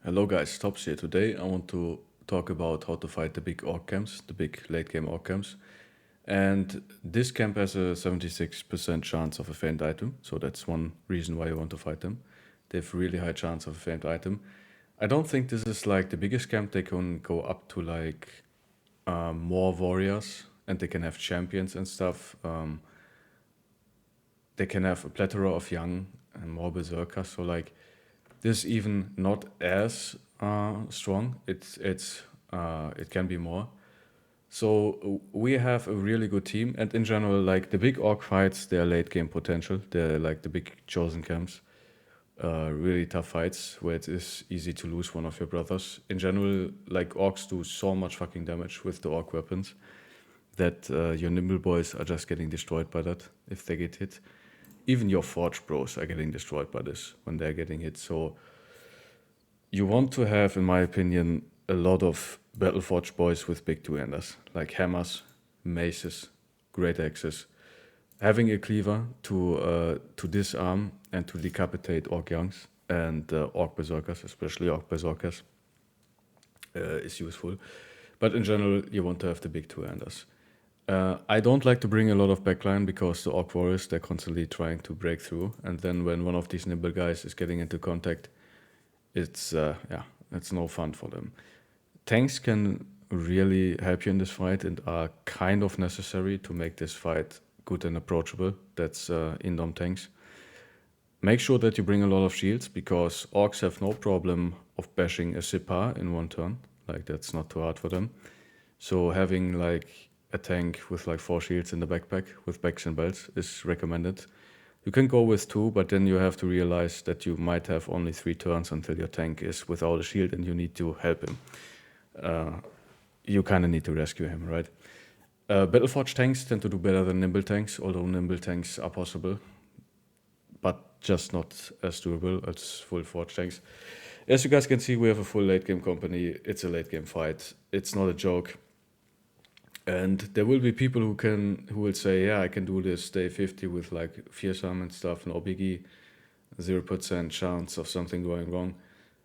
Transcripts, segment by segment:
Hello guys, Tops here. Today I want to talk about how to fight the big orc camps, the big late game orc camps. And this camp has a 76% chance of a famed item, so that's one reason why you want to fight them. They have really high chance of a famed item. I don't think this is like the biggest camp. They can go up to like more warriors and they can have champions and stuff. They can have a plethora of young and more berserkers. So like this even not as strong. It can be more. So we have a really good team, and in general, like the big orc fights, they're late game potential. They're like the big chosen camps, really tough fights where it is easy to lose one of your brothers. In general, like orcs do so much fucking damage with the orc weapons that your nimble boys are just getting destroyed by that if they get hit. Even your forge bros are getting destroyed by this when they're getting hit. So you want to have, in my opinion, a lot of Battleforge boys with big two-handers, like hammers, maces, great axes. Having a cleaver to disarm and to decapitate orc youngs and orc berserkers, especially orc berserkers, is useful. But in general, you want to have the big two-handers. I don't like to bring a lot of backline because the orc warriors, they're constantly trying to break through, and then when one of these nimble guys is getting into contact, it's no fun for them. Tanks can really help you in this fight and are kind of necessary to make this fight good and approachable. That's Indom tanks. Make sure that you bring a lot of shields because orcs have no problem of bashing a Sipar in one turn. Like that's not too hard for them. So having like a tank with like 4 shields in the backpack with backs and belts is recommended. You can go with 2, but then you have to realize that you might have only 3 turns until your tank is without a shield and you need to help him. You kind of need to rescue him, right? Battleforge tanks tend to do better than nimble tanks, although nimble tanks are possible, but just not as durable as full forge tanks. As you guys can see, we have a full late game company. It's a late game fight. It's not a joke. And there will be people who will say, yeah, I can do this day 50 with like fearsome and stuff, no biggie, 0% chance of something going wrong.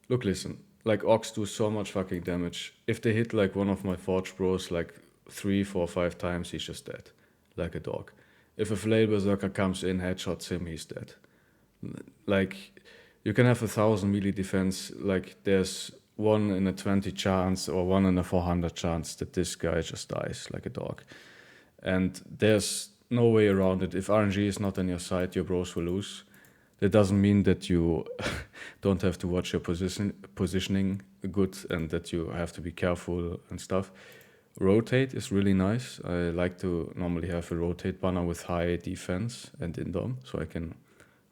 Look, listen, like orcs do so much fucking damage. If they hit like one of my forge bros like 3, 4, 5 times, he's just dead, like a dog. If a flail berserker comes in, headshots him, he's dead. Like you can have 1,000 melee defense, like there's 1 in a 20 chance or 1 in a 400 chance that this guy just dies like a dog. And there's no way around it. If RNG is not on your side, your bros will lose. That doesn't mean that you don't have to watch your positioning good and that you have to be careful and stuff. Rotate is really nice. I like to normally have a rotate banner with high defense and indom, so I can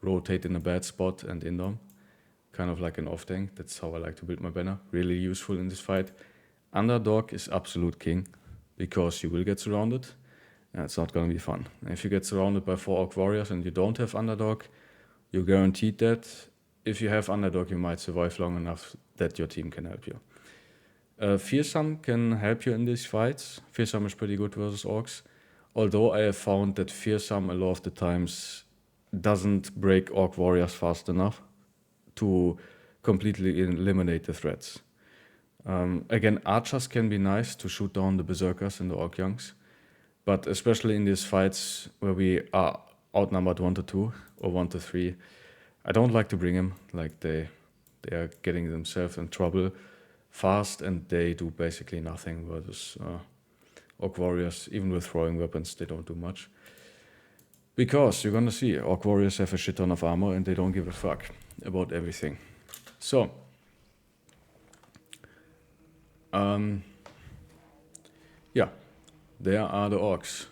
rotate in a bad spot and indom. Kind of like an off tank. That's how I like to build my banner. Really useful in this fight. Underdog is absolute king because you will get surrounded and it's not going to be fun. And if you get surrounded by 4 orc warriors and you don't have underdog, you're guaranteed that if you have underdog, you might survive long enough that your team can help you. Fearsome can help you in these fights. Fearsome is pretty good versus orcs. Although I have found that Fearsome a lot of the times doesn't break orc warriors fast enough to completely eliminate the threats. Again, archers can be nice to shoot down the berserkers and the orc youngs, but especially in these fights where we are outnumbered 1 to 2 or 1 to 3, I don't like to bring them. Like they are getting themselves in trouble fast and they do basically nothing versus orc warriors. Even with throwing weapons, they don't do much. Because you're gonna see, orc warriors have a shit ton of armor and they don't give a fuck about everything. So, yeah, there are the orcs.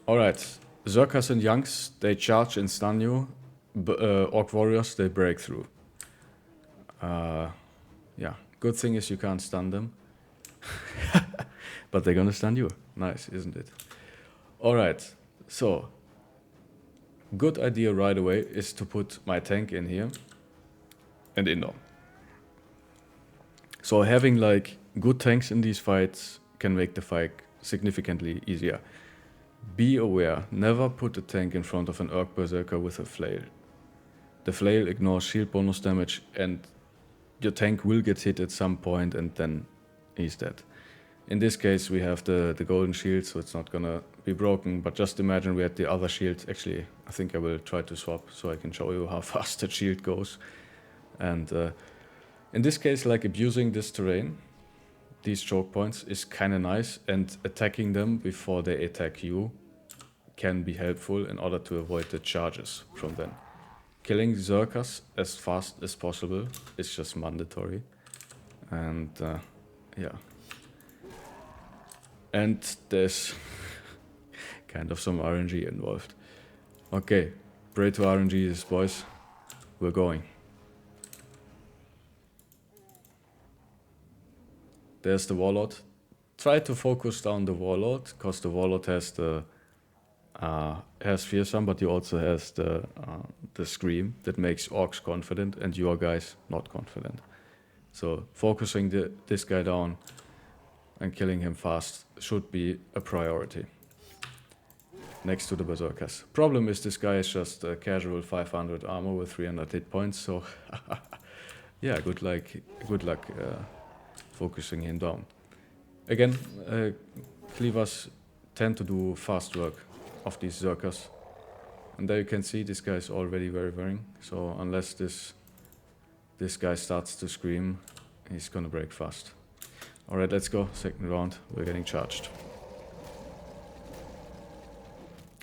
Alright, Zerkas and Youngs, they charge and stun you. Orc warriors, they break through. Yeah, good thing is you can't stun them. But they're gonna stun you. Nice, isn't it? Alright, so good idea right away is to put my tank in here and indom. So having like good tanks in these fights can make the fight significantly easier. Be aware, never put a tank in front of an orc berserker with a flail. The flail ignores shield bonus damage and your tank will get hit at some point and then he's dead. In this case, we have the golden shield, so it's not gonna be broken, but just imagine we had the other shield. Actually, I think I will try to swap so I can show you how fast that shield goes. And in this case, like abusing this terrain, these choke points is kind of nice, and attacking them before they attack you can be helpful in order to avoid the charges from them. Killing Zerkers as fast as possible is just mandatory. And yeah. And there's kind of some RNG involved. Okay, pray to RNG this, boys. We're going. There's the Warlord. Try to focus down the Warlord, because the Warlord has the has Fearsome, but he also has the Scream that makes Orcs confident and your guys not confident. So focusing this guy down and killing him fast should be a priority. Next to the Berserkers. Problem is this guy is just a casual 500 armor with 300 hit points, so yeah, good luck focusing him down. Again, cleavers tend to do fast work of these Zerkers. And there you can see this guy is already very wearing, so unless this guy starts to scream, he's gonna break fast. Alright, let's go, second round, we're getting charged.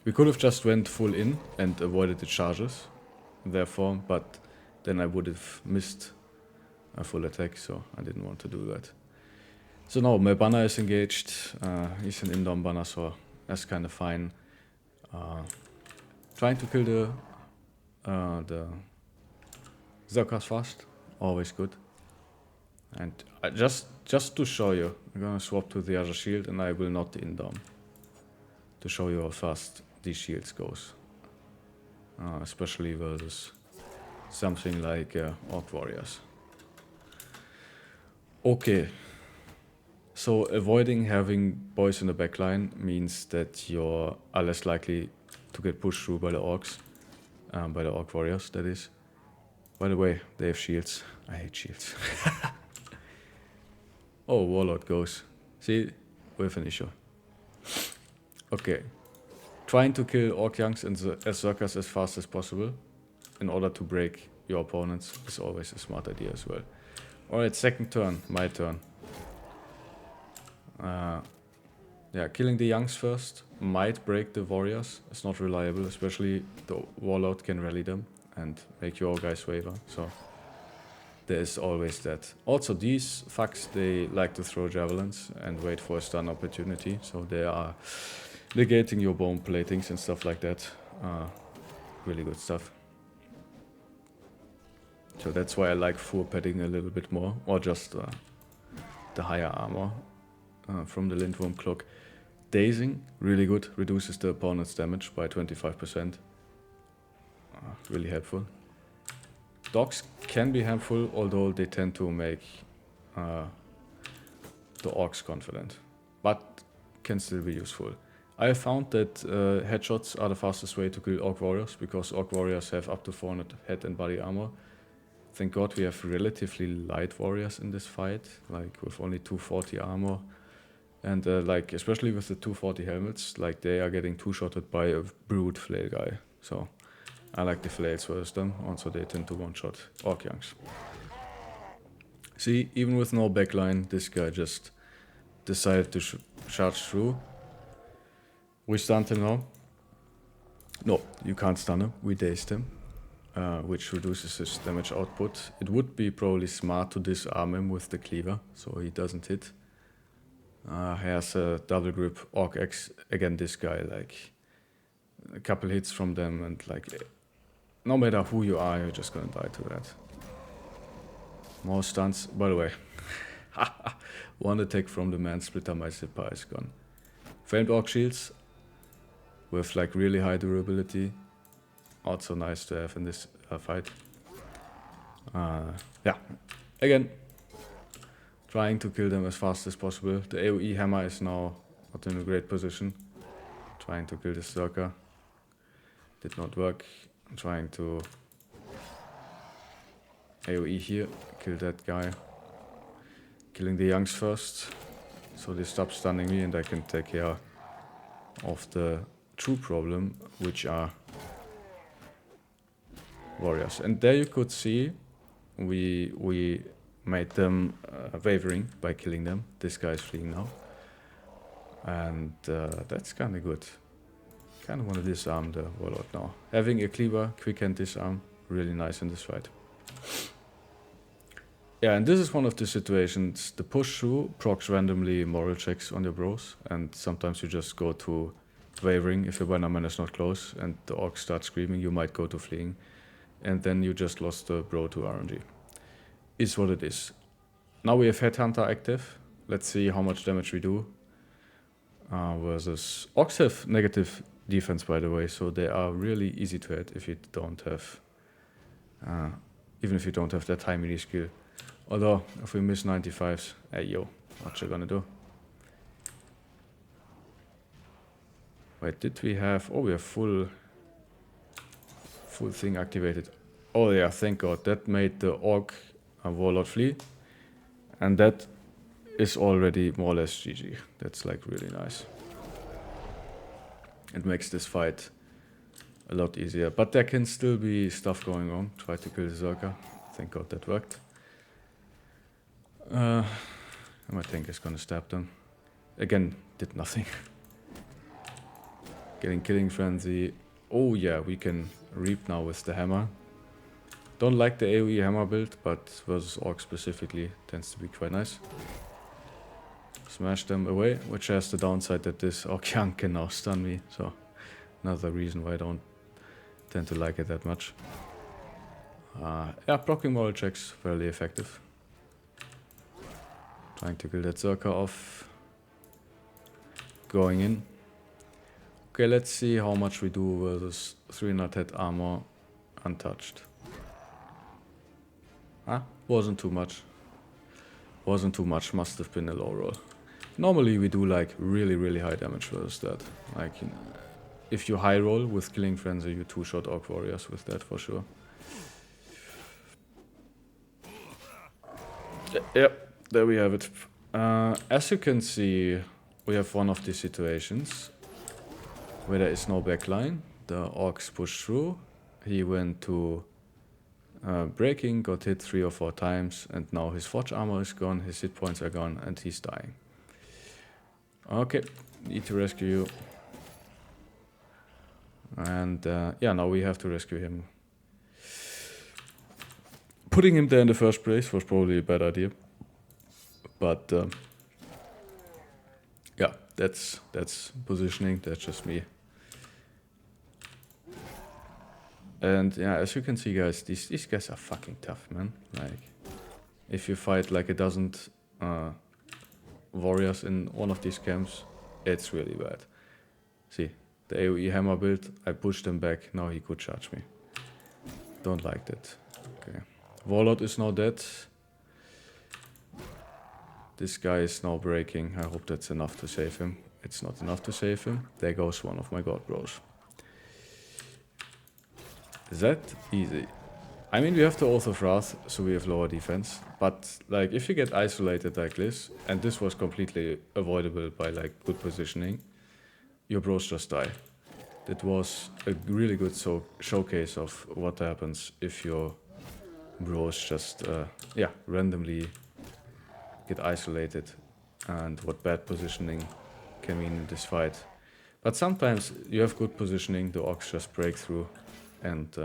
We could have just went full in and avoided the charges, therefore, but then I would have missed a full attack, so I didn't want to do that. So now my banner is engaged, he's an indoor banner, so that's kind of fine. Trying to kill the Zerkers fast, always good. And just to show you, I'm gonna swap to the other shield and I will not indoor to show you how fast these shields goes, especially versus something like Orc Warriors. Okay, so avoiding having boys in the backline means that you are less likely to get pushed through by the Orcs, by the Orc Warriors, that is. By the way, they have shields. I hate shields. Oh, Warlord goes. See, we have an issue. Okay, trying to kill Orc Youngs and Zerkers as fast as possible in order to break your opponents is always a smart idea as well. Alright, second turn, my turn. Yeah, killing the Youngs first might break the Warriors. It's not reliable, especially the Warlord can rally them and make your guys waver, so there is always that. Also, these fucks, they like to throw javelins and wait for a stun opportunity, so they are negating your bone platings and stuff like that. Really good stuff. So that's why I like full padding a little bit more, or just the higher armor from the Lindworm Cloak. Dazing, really good, reduces the opponent's damage by 25%. Really helpful. Dogs can be helpful, although they tend to make the Orcs confident, but can still be useful. I have found that headshots are the fastest way to kill Orc Warriors, because Orc Warriors have up to 400 head and body armor. Thank God we have relatively light warriors in this fight, like with only 240 armor. And like, especially with the 240 helmets, like they are getting two-shotted by a brute flail guy. So I like the flails versus them, also they tend to one-shot Orc Youngs. See, even with no backline, this guy just decided to charge through. We stunned him now. No, you can't stun him, we dazed him. Which reduces his damage output. It would be probably smart to disarm him with the cleaver, so he doesn't hit. He has a double grip Orc X. Again, this guy, like, a couple hits from them, and like, no matter who you are, you're just gonna die to that. More stuns. By the way, one attack from the man splitter, my zipper is gone. Famed Orc shields with like really high durability. Also nice to have in this fight. Yeah, again, trying to kill them as fast as possible. The AoE hammer is now not in a great position. Trying to kill this Zerker. Did not work. I'm trying to AoE here, kill that guy. Killing the youngs first, so they stop stunning me and I can take care of the true problem, which are warriors. And there you could see we made them wavering by killing them. This guy is fleeing now. And that's kind of good. Kind of want to disarm the warlord now. Having a cleaver, quick hand disarm, really nice in this fight. Yeah, and this is one of the situations. The push through procs randomly moral checks on your bros, and sometimes you just go to wavering if your bannerman is not close and the orc starts screaming, you might go to fleeing, and then you just lost the bro to RNG. Is what it is. Now we have Headhunter active. Let's see how much damage we do. Versus orcs have negative defense, by the way, so they are really easy to hit if you don't have, even if you don't have that high melee skill. Although, if we miss 95s, hey yo, what you gonna do? Wait, did we have, oh, we have full thing activated. Oh yeah, thank God, that made the orc warlord flee. And that is already more or less GG. That's like really nice. It makes this fight a lot easier, but there can still be stuff going on. Try to kill the Zerker. Thank God that worked. My tank is gonna stab them. Again, did nothing. Getting killing frenzy. Oh yeah, we can reap now with the hammer. Don't like the AoE hammer build, but versus orc specifically tends to be quite nice. Smash them away, which has the downside that this orc young can now stun me, so another reason why I don't tend to like it that much. Yeah, blocking moral checks, fairly effective. Trying to kill that Zerker off. Going in. Okay, let's see how much we do versus 300 head armor untouched. Wasn't too much. Wasn't too much, must have been a low roll. Normally we do like really high damage versus that. Like, you know, if you high roll with killing frenzy, you two-shot orc warriors with that for sure. Yep, there we have it. As you can see, we have one of these situations where there is no backline. The orcs push through. He went to breaking, got hit 3 or 4 times, and now his forge armor is gone, his hit points are gone, and he's dying. Okay, need to rescue you. And yeah, now we have to rescue him. Putting him there in the first place was probably a bad idea. But yeah, that's positioning, that's just me. And yeah, as you can see, guys, these guys are fucking tough, man. Like, if you fight like a dozen warriors in one of these camps, it's really bad. See, the AoE hammer build, I pushed him back, now he could charge me. Don't like that. Okay. Warlord is now dead. This guy is now breaking. I hope that's enough to save him. It's not enough to save him. There goes one of my god bros. Is that easy? I mean, we have the Oath of Wrath, so we have lower defense. But like, if you get isolated like this, and this was completely avoidable by like good positioning, your bros just die. That was a really good showcase of what happens if your bros just yeah, randomly get isolated, and what bad positioning can mean in this fight. But sometimes you have good positioning, the orcs just break through, and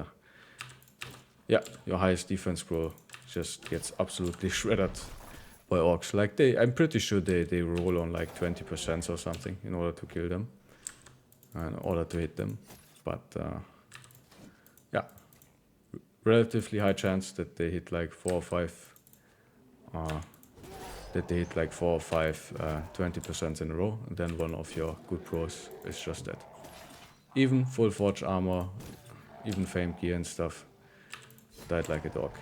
yeah, your highest defense bro just gets absolutely shredded by orcs. Like, I'm pretty sure they roll on like 20% or something in order to kill them, in order to hit them. But yeah, relatively high chance that they hit like 4 or 5 20% in a row, and then one of your good pros is just dead. Even full forge armor, even famed gear and stuff, died like a dog.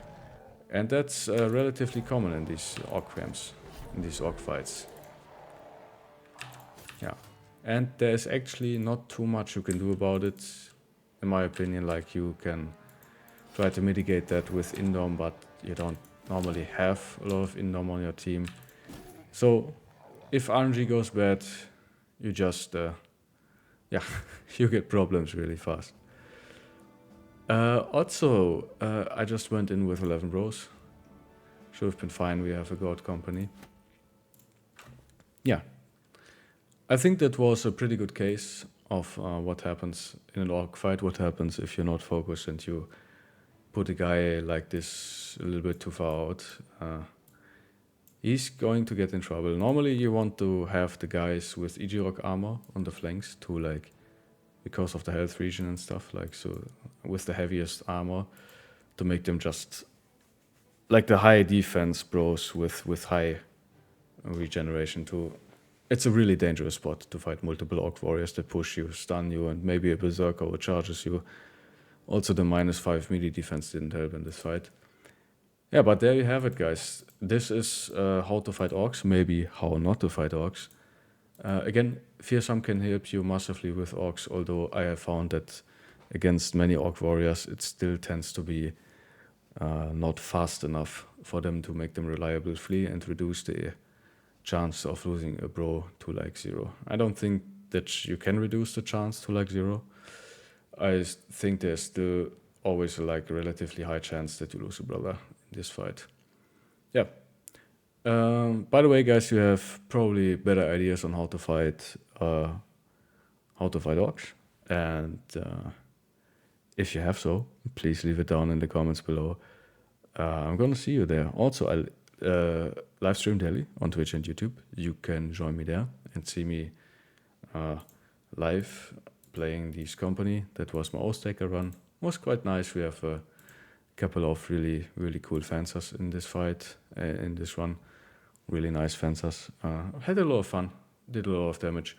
And that's relatively common in these orc camps, in these orc fights. Yeah, and there's actually not too much you can do about it, in my opinion. Like, you can try to mitigate that with Indom, but you don't normally have a lot of Indom on your team. So if RNG goes bad, you just, yeah, you get problems really fast. Also, I just went in with 11 bros. Should have been fine, we have a god company. Yeah. I think that was a pretty good case of what happens in an orc fight, what happens if you're not focused and you put a guy like this a little bit too far out. He's going to get in trouble. Normally you want to have the guys with EG Rock armor on the flanks to like, because of the health region and stuff, like so with the heaviest armor to make them just like the high defense bros with high regeneration too. It's a really dangerous spot to fight multiple orc warriors that push you, stun you, and maybe a berserker who charges you. Also the -5 melee defense didn't help in this fight. Yeah, but there you have it, guys. This is how to fight orcs, maybe how not to fight orcs. Again, Fearsome can help you massively with orcs, although I have found that against many orc warriors, it still tends to be not fast enough for them to make them reliable flee and reduce the chance of losing a bro to like 0. I don't think that you can reduce the chance to like 0. I think there's still always like a relatively high chance that you lose a brother in this fight. Yeah. By the way, guys, you have probably better ideas on how to fight orcs, and if you have so, please leave it down in the comments below. I'm gonna see you there. Also, I'll live stream daily on Twitch and YouTube. You can join me there and see me live playing this company. That was my Oathtaker run. It was quite nice. We have a couple of really cool fencers in this fight, in this run. Really nice fencers. Had a lot of fun. Did a lot of damage.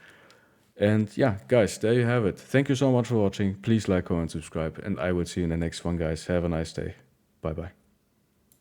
And yeah, guys, there you have it. Thank you so much for watching. Please like, comment, subscribe, and I will see you in the next one, guys. Have a nice day. Bye bye.